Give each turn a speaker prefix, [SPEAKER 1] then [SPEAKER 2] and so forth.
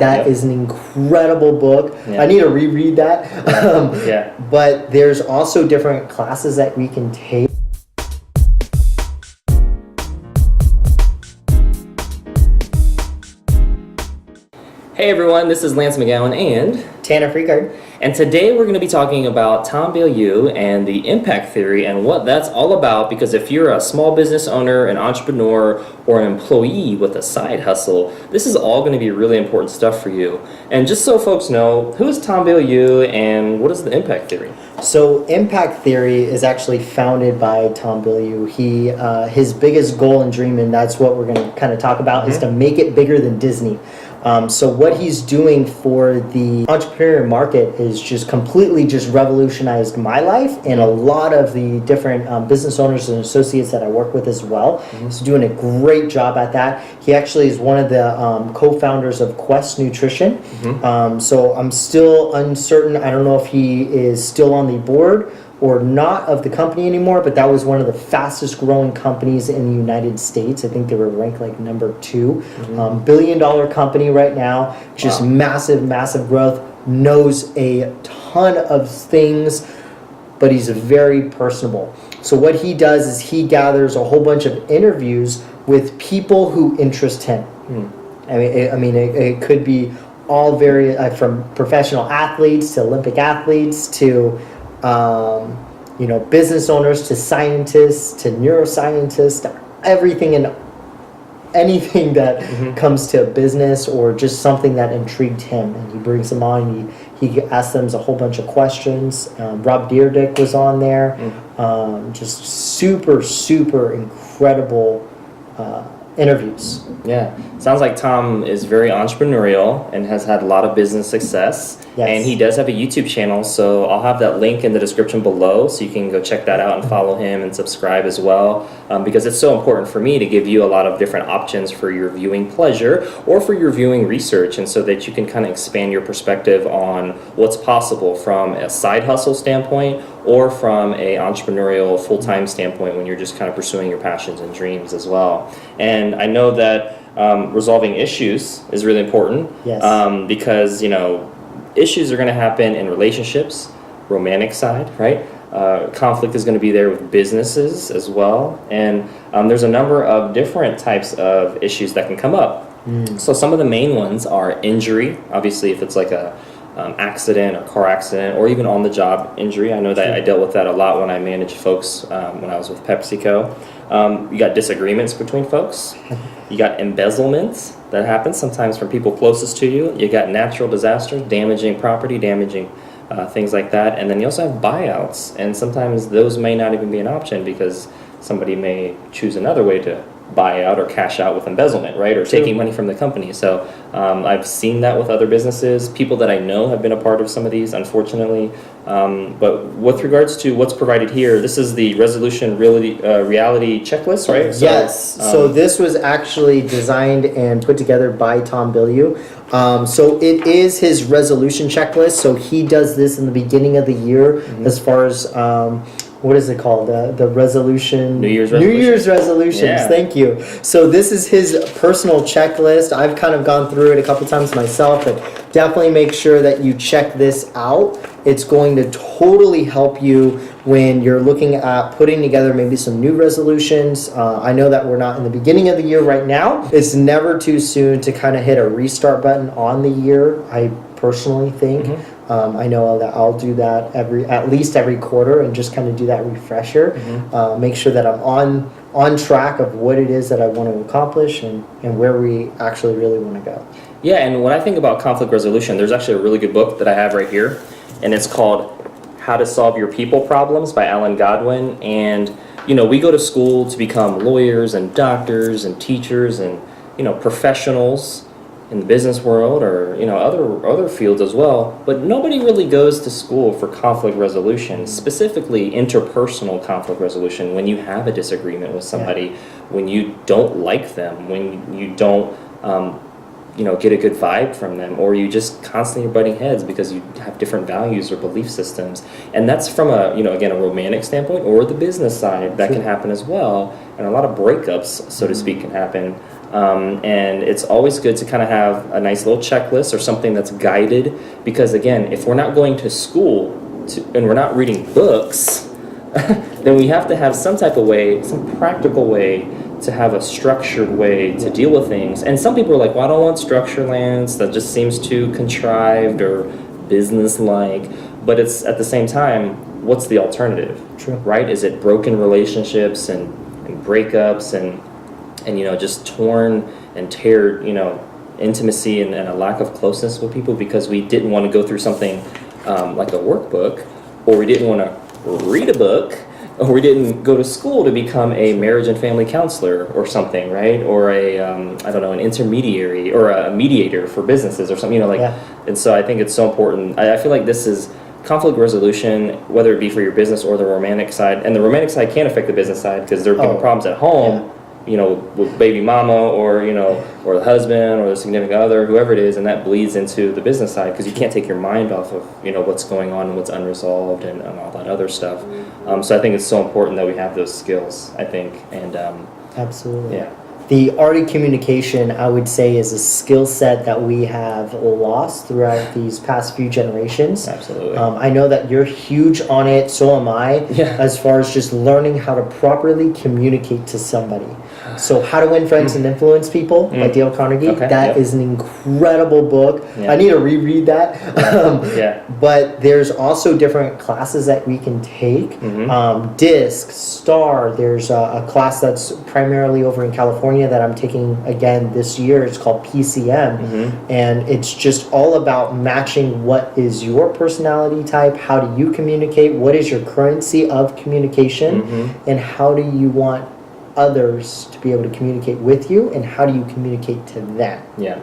[SPEAKER 1] That is an incredible book. I need to reread that. But there's also different classes that we can take.
[SPEAKER 2] Hey everyone, this is Lance McGowan and
[SPEAKER 1] Tanner Freegard.
[SPEAKER 2] And today we're going to be talking about Tom Bilyeu and the impact theory and what that's all about, because if you're a small business owner, an entrepreneur, or an employee with a side hustle, this is all going to be really important stuff for you. And just so folks know, who is Tom Bilyeu and what is the impact theory?
[SPEAKER 1] So impact theory is actually founded by Tom Bilyeu. His biggest goal and dream, and that's what we're going to kind of talk about, is to make it bigger than Disney. So what he's doing for the entrepreneur market is just completely revolutionized my life and a lot of the different business owners and associates that I work with as well. He's doing a great job at that. He actually is one of the co-founders of Quest Nutrition. So I'm still uncertain. I don't know if he is still on the board or not of the company anymore, but that was one of the fastest growing companies in the United States. I think they were ranked like number 2. $1 billion company right now, just massive growth, knows a ton of things, but he's very personable. So what he does is he gathers a whole bunch of interviews with people who interest him. I mean, it could be all from professional athletes to Olympic athletes to business owners to scientists to neuroscientists, to everything and anything that comes to business or just something that intrigued him. And he brings them on. He asks them a whole bunch of questions. Rob Dyrdek was on there. Just super incredible interviews.
[SPEAKER 2] Yeah, sounds like Tom is very entrepreneurial and has had a lot of business success. And he does have a YouTube channel, so I'll have that link in the description below so you can go check that out and follow him and subscribe as well, because it's so important for me to give you a lot of different options for your viewing pleasure or for your viewing research, and so that you can kind of expand your perspective on what's possible from a side hustle standpoint or from a entrepreneurial full-time standpoint when you're just kind of pursuing your passions and dreams as well. And I know that resolving issues is really important, because issues are going to happen in relationships, romantic side, right? Conflict is going to be there with businesses as well, and there's a number of different types of issues that can come up. So some of the main ones are injury, obviously if it's like a accident or car accident or even on the job injury. I know that I dealt with that a lot when I managed folks when I was with PepsiCo. You got disagreements between folks. You got embezzlements that happen sometimes from people closest to you. You got natural disasters, damaging property, damaging things like that. And then you also have buyouts. And sometimes those may not even be an option because somebody may choose another way to buy out or cash out with embezzlement, right? Or taking money from the company. So I've seen that with other businesses. People that I know have been a part of some of these, unfortunately. But with regards to what's provided here, this is the resolution reality checklist, right?
[SPEAKER 1] So this was actually designed and put together by Tom Bilyeu. So it is his resolution checklist. So he does this in the beginning of the year as far as what is it called? The resolution?
[SPEAKER 2] New Year's
[SPEAKER 1] resolutions. Yeah. Thank you. So this is his personal checklist. I've kind of gone through it a couple times myself, but definitely make sure that you check this out. It's going to totally help you when you're looking at putting together maybe some new resolutions. I know that we're not in the beginning of the year right now. It's never too soon to kind of hit a restart button on the year, I personally think. I know that I'll do that at least every quarter and just kind of do that refresher. Make sure that I'm on track of what it is that I want to accomplish and where we actually really want to go.
[SPEAKER 2] Yeah, and when I think about conflict resolution, there's actually a really good book that I have right here, and it's called How to Solve Your People Problems by Alan Godwin. And we go to school to become lawyers and doctors and teachers and professionals in the business world or other fields as well, but nobody really goes to school for conflict resolution, specifically interpersonal conflict resolution. When you have a disagreement with somebody, when you don't like them, when you don't get a good vibe from them, or you just constantly are butting heads because you have different values or belief systems. And that's from a romantic standpoint or the business side that can happen as well. And a lot of breakups, so to speak, can happen And it's always good to kind of have a nice little checklist or something that's guided, because again, if we're not going to school and we're not reading books, then we have to have some type of way, some practical way to have a structured way to deal with things. And some people are like, well, I don't want structure, Lance. That just seems too contrived or business-like. But it's at the same time, what's the alternative?
[SPEAKER 1] True.
[SPEAKER 2] Right? Is it broken relationships and breakups and just torn and teared, intimacy and a lack of closeness with people because we didn't want to go through something like a workball, or we didn't want to read a book, or we didn't go to school to become a marriage and family counselor or something, right? Or an intermediary or a mediator for businesses or something, And so I think it's so important. I feel like this is conflict resolution, whether it be for your business or the romantic side. And the romantic side can affect the business side because there are problems at home, with baby mama or the husband or the significant other, whoever it is, and that bleeds into the business side because you can't take your mind off of, what's going on and what's unresolved and all that other stuff. So I think it's so important that we have those skills, I think. And
[SPEAKER 1] absolutely.
[SPEAKER 2] Yeah.
[SPEAKER 1] The art of communication, I would say, is a skill set that we have lost throughout these past few generations.
[SPEAKER 2] Absolutely.
[SPEAKER 1] I know that you're huge on it, so am I, as far as just learning how to properly communicate to somebody. So How to Win Friends and Influence People by Dale Carnegie.
[SPEAKER 2] Okay.
[SPEAKER 1] That is an incredible book.
[SPEAKER 2] Yeah.
[SPEAKER 1] I need to reread that.
[SPEAKER 2] Yeah.
[SPEAKER 1] But there's also different classes that we can take. DISC, STAR, there's a class that's primarily over in California that I'm taking again this year. It's called PCM, and it's just all about matching what is your personality type, how do you communicate, what is your currency of communication, and how do you want others to be able to communicate with you, and how do you communicate to them.
[SPEAKER 2] Yeah.